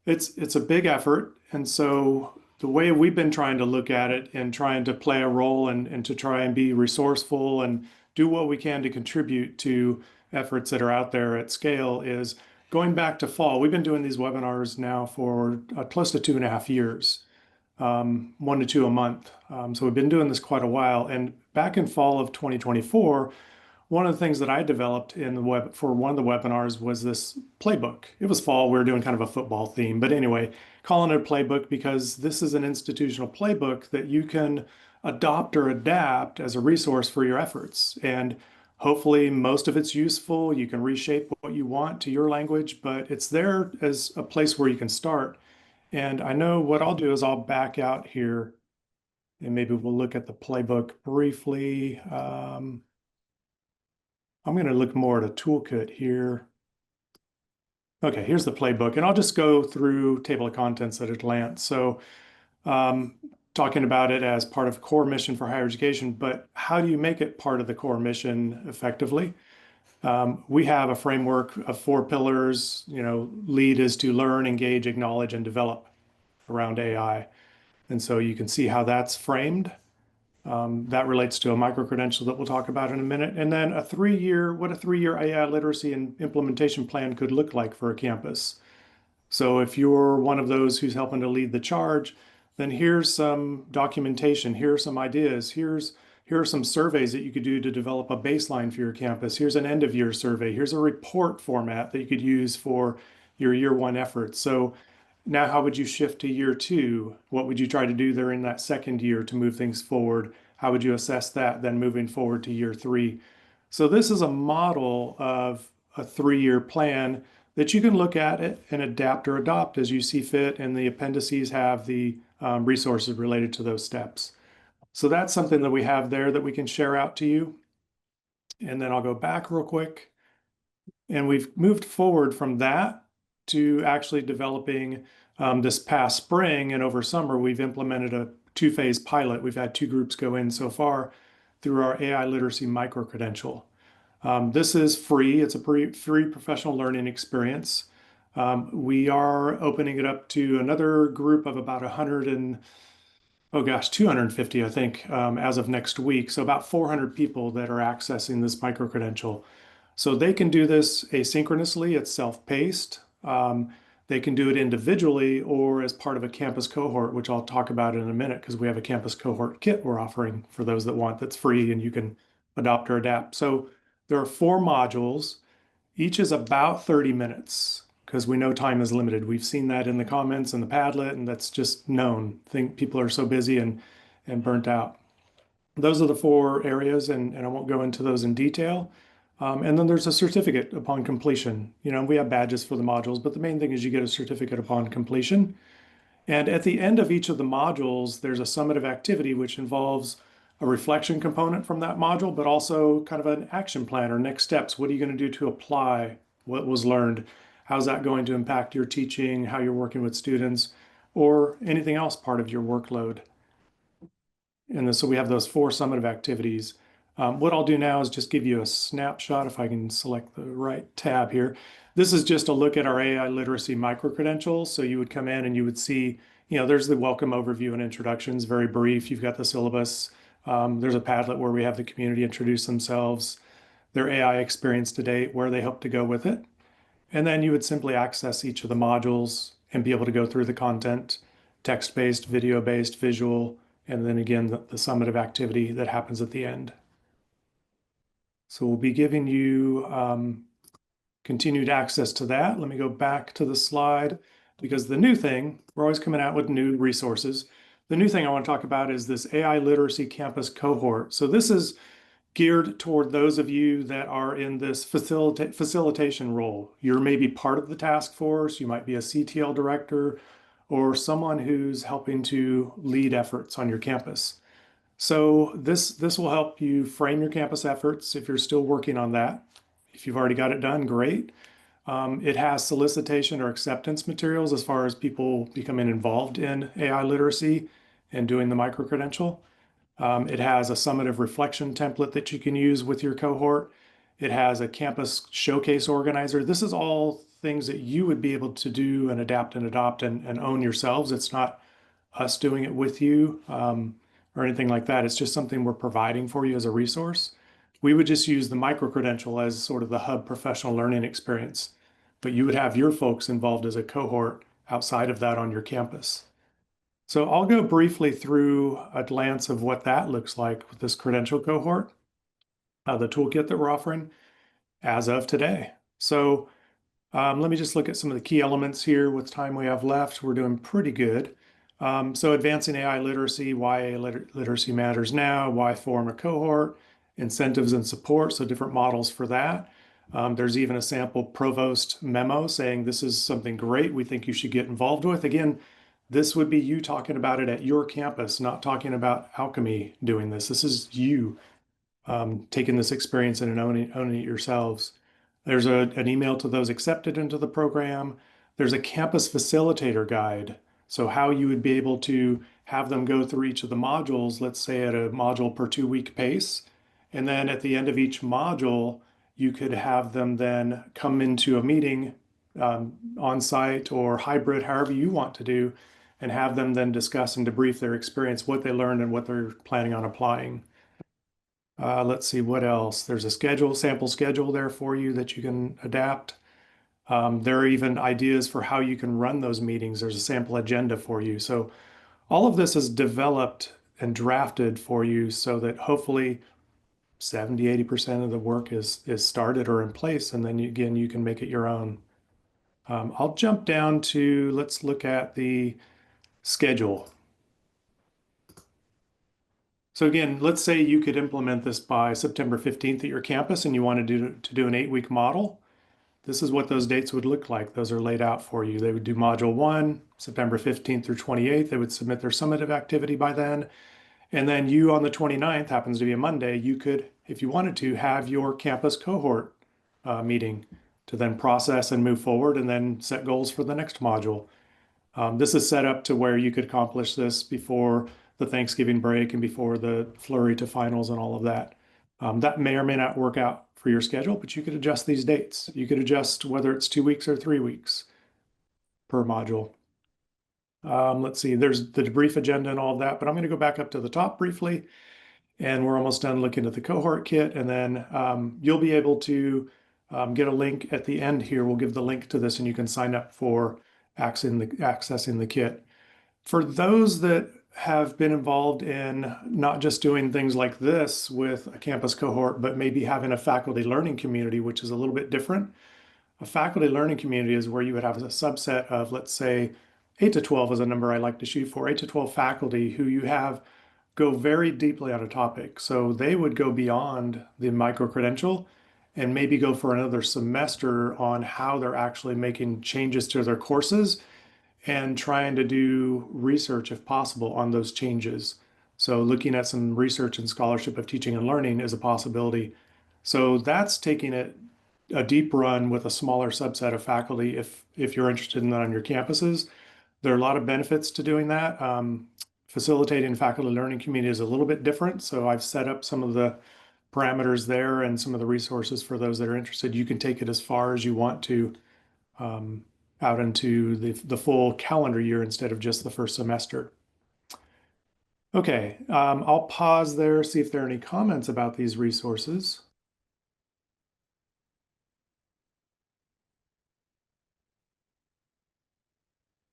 it's a big effort. And so the way we've been trying to look at it and trying to play a role and to try and be resourceful and do what we can to contribute to efforts that are out there at scale is going back to fall. We've been doing these webinars now for close to 2.5 years, 1 to 2 a month. So we've been doing this quite a while. And back in fall of 2024, one of the things that I developed in the web for one of the webinars was this playbook. It was fall, we were doing kind of a football theme, but anyway, calling it a playbook because this is an institutional playbook that you can adopt or adapt as a resource for your efforts. And hopefully most of it's useful. You can reshape what you want to your language, but it's there as a place where you can start. And I know what I'll do is I'll back out here and maybe we'll look at the playbook briefly. I'm going to look more at a toolkit here. Okay, here's the playbook, and I'll just go through table of contents at a glance. So um, talking about it as part of core mission for higher education, but how do you make it part of the core mission effectively? We have a framework of 4 pillars. Lead is to learn, engage, acknowledge, and develop around AI. And so you can see how that's framed. That relates to a micro-credential that we'll talk about in a minute. And then what a 3-year AI literacy and implementation plan could look like for a campus. So if you're one of those who's helping to lead the charge, then here's some documentation, here are some ideas, here are some surveys that you could do to develop a baseline for your campus. Here's an end of year survey. Here's a report format that you could use for your year one efforts. So now how would you shift to year two? What would you try to do during that second year to move things forward? How would you assess that then moving forward to year three? So this is a model of a 3-year plan that you can look at it and adapt or adopt as you see fit. And the appendices have the resources related to those steps. So that's something that we have there that we can share out to you. And then I'll go back real quick. And we've moved forward from that to actually developing this past spring and over summer, we've implemented a two-phase pilot. We've had two groups go in so far through our AI literacy micro-credential. This is free. It's a free professional learning experience. We are opening it up to another group of about 100 and, oh gosh, 250, I think, as of next week. So about 400 people that are accessing this micro-credential. So they can do this asynchronously. It's self-paced. They can do it individually or as part of a campus cohort, which I'll talk about in a minute because we have a campus cohort kit we're offering for those that want that's free and you can adopt or adapt. So there are four modules. Each is about 30 minutes because we know time is limited. We've seen that in the comments and the Padlet, and that's just known. I think people are so busy and burnt out. Those are the four areas, and I won't go into those in detail. And then there's a certificate upon completion. You know, we have badges for the modules, but the main thing is you get a certificate upon completion. And at the end of each of the modules, there's a summative activity which involves a reflection component from that module, but also kind of an action plan or next steps. What are you going to do to apply what was learned? How's that going to impact your teaching, how you're working with students, or anything else part of your workload? And then, so we have those four summative activities. What I'll do now is just give you a snapshot if I can select the right tab here. This is just a look at our AI literacy micro-credentials. So you would come in and you would see, you know, there's the welcome overview and introductions, very brief. You've got the syllabus. There's a Padlet where we have the community introduce themselves, their AI experience to date, where they hope to go with it. And then you would simply access each of the modules and be able to go through the content, text-based, video-based, visual, and then again, the summative activity that happens at the end. So we'll be giving you continued access to that. Let me go back to the slide because the new thing, we're always coming out with new resources. The new thing I want to talk about is this AI literacy campus cohort. So this is geared toward those of you that are in this facilitation role. You're maybe part of the task force, you might be a CTL director, or someone who's helping to lead efforts on your campus. So this will help you frame your campus efforts if you're still working on that. If you've already got it done, great. It has solicitation or acceptance materials as far as people becoming involved in AI literacy and doing the micro-credential. It has a summative reflection template that you can use with your cohort. It has a campus showcase organizer. This is all things that you would be able to do and adapt and adopt and own yourselves. It's not us doing it with you or anything like that. It's just something we're providing for you as a resource. We would just use the micro-credential as sort of the hub professional learning experience, but you would have your folks involved as a cohort outside of that on your campus. So I'll go briefly through a glance of what that looks like with this credential cohort, the toolkit that we're offering as of today. So let me just look at some of the key elements here with time we have left. We're doing pretty good. So advancing AI literacy, why AI literacy matters now, why form a cohort, incentives and support, so different models for that. There's even a sample provost memo saying this is something great we think you should get involved with. Again, this would be you talking about it at your campus, not talking about Alchemy doing this. This is you taking this experience and owning it yourselves. There's an email to those accepted into the program. There's a campus facilitator guide. So how you would be able to have them go through each of the modules, let's say at a module per 2-week pace. And then at the end of each module, you could have them then come into a meeting on site or hybrid, however you want to do, and have them then discuss and debrief their experience, what they learned and what they're planning on applying. Let's see what else. There's a sample schedule there for you that you can adapt. There are even ideas for how you can run those meetings. There's a sample agenda for you. So all of this is developed and drafted for you so that hopefully 70–80% of the work is started or in place. And then again, you can make it your own. I'll jump down to, let's look at the schedule. So again, let's say you could implement this by September 15th at your campus and you wanted to do an 8-week model. This is what those dates would look like. Those are laid out for you. They would do module 1, September 15th through 28th. They would submit their summative activity by then. And then you on the 29th, happens to be a Monday, you could, if you wanted to, have your campus cohort meeting to then process and move forward and then set goals for the next module. This is set up to where you could accomplish this before the Thanksgiving break and before the flurry to finals and all of that. That may or may not work out for your schedule, but you could adjust these dates. You could adjust whether it's 2 weeks or 3 weeks per module. Let's see, there's the debrief agenda and all of that, but I'm going to go back up to the top briefly, and we're almost done looking at the cohort kit. And then you'll be able to get a link at the end here. We'll give the link to this, and you can sign up for accessing the kit. For those that have been involved in not just doing things like this with a campus cohort, but maybe having a faculty learning community, which is a little bit different. A faculty learning community is where you would have a subset of, let's say, 8 to 12 is a number I like to shoot for, 8 to 12 faculty who you have go very deeply on a topic. So they would go beyond the micro-credential and maybe go for another semester on how they're actually making changes to their courses and trying to do research, if possible, on those changes. So looking at some research and scholarship of teaching and learning is a possibility. So that's taking it a deep run with a smaller subset of faculty if you're interested in that on your campuses. There are a lot of benefits to doing that. Facilitating faculty learning community is a little bit different. So I've set up some of the parameters there and some of the resources for those that are interested. You can take it as far as you want to, um, out into the full calendar year instead of just the first semester. Okay, I'll pause there, see if there are any comments about these resources.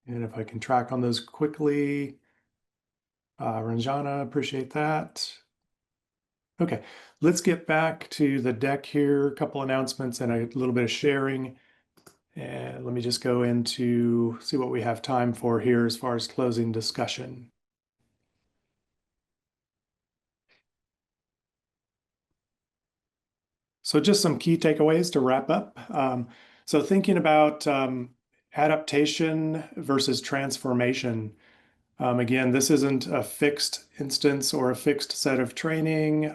And if I can track on those quickly, Ranjana, appreciate that. Okay, let's get back to the deck here, a couple announcements and a little bit of sharing. And let me just go into see what we have time for here as far as closing discussion. So just some key takeaways to wrap up. So thinking about adaptation versus transformation. Again, this isn't a fixed instance or a fixed set of training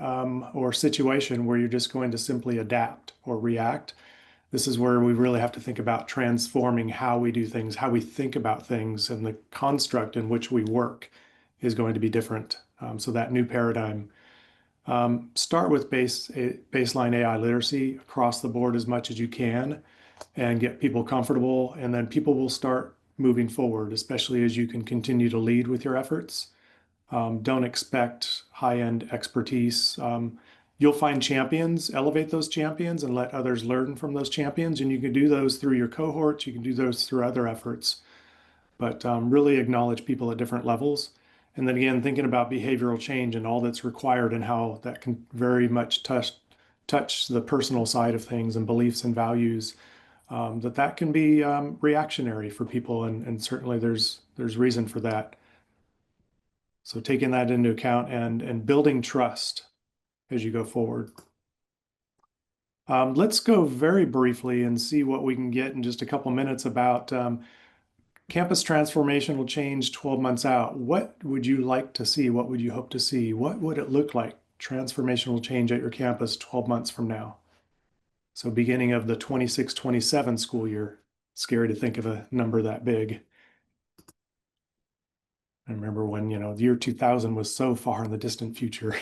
or situation where you're just going to simply adapt or react. This is where we really have to think about transforming how we do things, how we think about things, and the construct in which we work is going to be different. So that new paradigm. Start with baseline AI literacy across the board as much as you can and get people comfortable, and then people will start moving forward, especially as you can continue to lead with your efforts. Don't expect high-end expertise. You'll find champions, elevate those champions, and let others learn from those champions. And you can do those through your cohorts. You can do those through other efforts, but really acknowledge people at different levels. And then again, thinking about behavioral change and all that's required and how that can very much touch the personal side of things and beliefs and values. That can be reactionary for people, and certainly there's reason for that. So taking that into account and building trust as you go forward. Let's go very briefly and see what we can get in just a couple minutes about campus transformational change 12 months out. What would you like to see? What would you hope to see? What would it look like, transformational change at your campus 12 months from now? So beginning of the 26-27 school year. Scary to think of a number that big. I remember when, the year 2000 was so far in the distant future.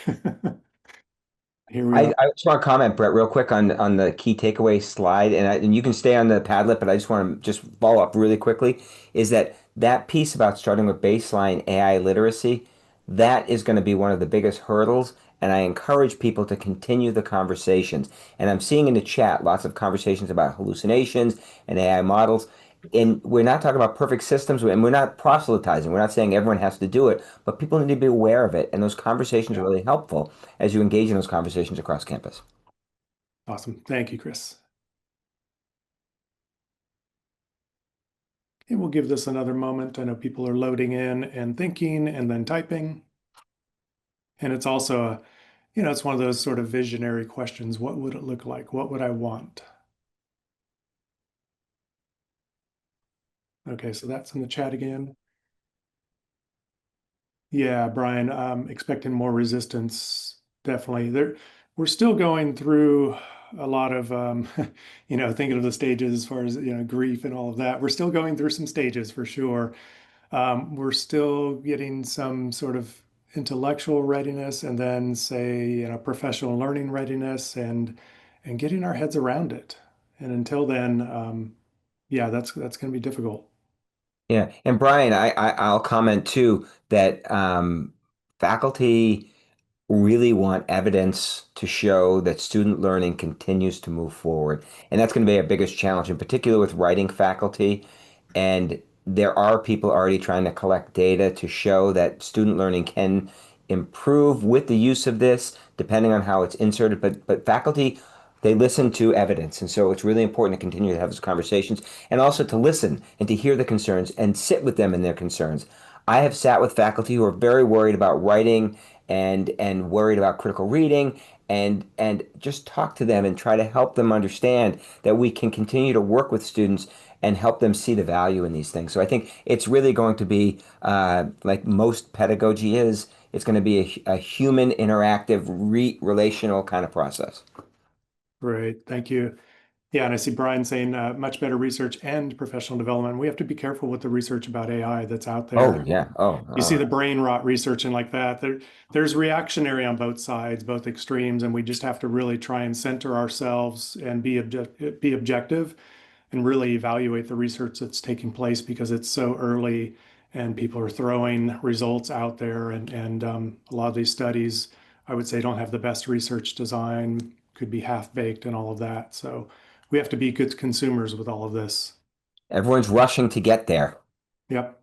Here we are. I just want to comment, Brett, real quick on the key takeaway slide, and you can stay on the Padlet, but I just want to just follow up really quickly. Is that piece about starting with baseline AI literacy? That is going to be one of the biggest hurdles, and I encourage people to continue the conversations. And I'm seeing in the chat lots of conversations about hallucinations and AI models. And we're not talking about perfect systems, and we're not proselytizing. We're not saying everyone has to do it, but people need to be aware of it. And those conversations are Yeah, really helpful as you engage in those conversations across campus. awesome. Thank you, Chris. Okay, we'll give this another moment. I know people are loading in and thinking and then typing. And it's also it's one of those sort of visionary questions. What would it look like? What would I want? Okay, so that's in the chat again. Yeah, Brian, expecting more resistance, definitely. We're still going through a lot of, thinking of the stages as far as, grief and all of that. We're still going through some stages for sure. We're still getting some sort of intellectual readiness and then say, professional learning readiness and getting our heads around it. And until then, yeah, that's going to be difficult. Yeah, and Brian, I'll comment too that faculty really want evidence to show that student learning continues to move forward. And that's going to be our biggest challenge, in particular with writing faculty. And there are people already trying to collect data to show that student learning can improve with the use of this, depending on how it's inserted. But faculty, they listen to evidence. And so it's really important to continue to have those conversations and also to listen and to hear the concerns and sit with them in their concerns. I have sat with faculty who are very worried about writing and worried about critical reading and just talk to them and try to help them understand that we can continue to work with students and help them see the value in these things. So I think it's really going to be like most pedagogy is, it's going to be a human interactive relational kind of process. Great. Thank you. Yeah, and I see Brian saying much better research and professional development. We have to be careful with the research about AI that's out Oh there. yeah. Oh, You see oh. the brain rot research and like that. There's reactionary on both sides, both extremes, and we just have to really try and center ourselves and be objective and really evaluate the research that's taking place because it's so early and people are throwing results out there and a lot of these studies, I would say, don't have the best research design, could be half baked and all of that. So we have to be good consumers with all of this. Everyone's rushing to get there. Yep.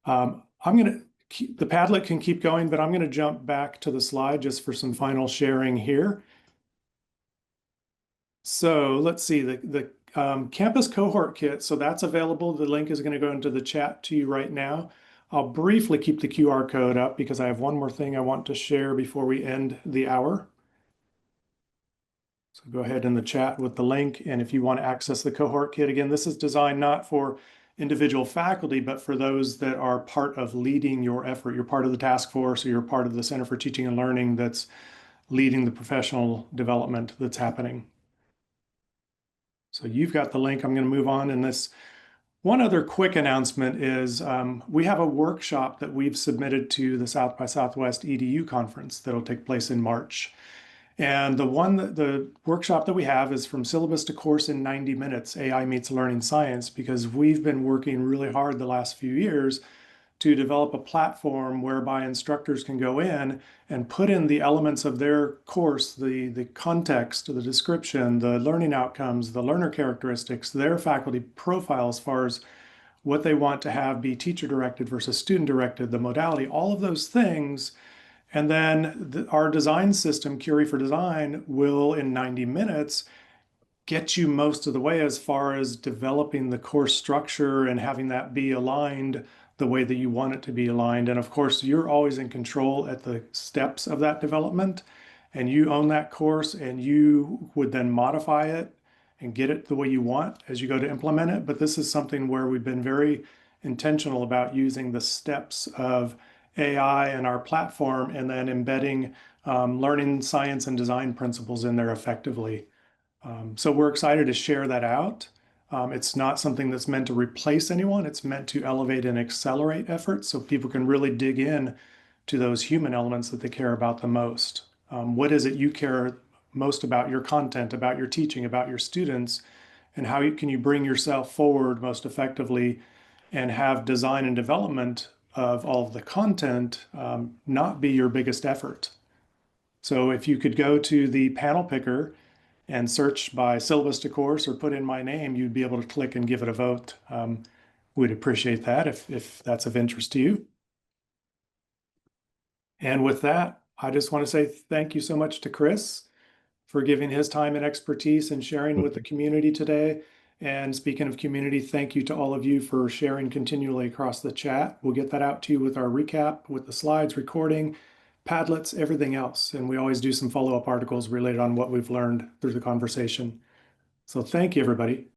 I'm going to keep the Padlet can keep going, but I'm going to jump back to the slide just for some final sharing here. So let's see the campus cohort kit. So that's available. The link is going to go into the chat to you right now. I'll briefly keep the QR code up because I have one more thing I want to share before we end the hour. So go ahead in the chat with the link. And if you want to access the cohort kit, again, this is designed not for individual faculty, but for those that are part of leading your effort. You're part of the task force or you're part of the Center for Teaching and Learning that's leading the professional development that's happening. So you've got the link. I'm going to move on. And this one other quick announcement is we have a workshop that we've submitted to the South by Southwest EDU conference that'll take place in March. And the workshop that we have is from syllabus to course in 90 minutes, AI meets learning science, because we've been working really hard the last few years to develop a platform whereby instructors can go in and put in the elements of their course, the context, the description, the learning outcomes, the learner characteristics, their faculty profile as far as what they want to have be teacher directed versus student directed, the modality, all of those things. And then our design system, Curie for Design, will in 90 minutes get you most of the way as far as developing the course structure and having that be aligned the way that you want it to be aligned. And of course, you're always in control at the steps of that development, and you own that course, and you would then modify it and get it the way you want as you go to implement it. But this is something where we've been very intentional about using the steps of AI and our platform and then embedding learning science and design principles in there effectively. So we're excited to share that out. It's not something that's meant to replace anyone. It's meant to elevate and accelerate efforts so people can really dig in to those human elements that they care about the most. What is it you care most about your content, about your teaching, about your students, and how can you bring yourself forward most effectively and have design and development of all of the content not be your biggest effort. So if you could go to the panel picker and search by syllabus to course or put in my name, you'd be able to click and give it a vote. We'd appreciate that if that's of interest to you. And with that, I just want to say thank you so much to Chris for giving his time and expertise and sharing with the community today. And speaking of community, thank you to all of you for sharing continually across the chat. We'll get that out to you with our recap, with the slides, recording, Padlets, everything else. And we always do some follow-up articles related on what we've learned through the conversation. So thank you, everybody.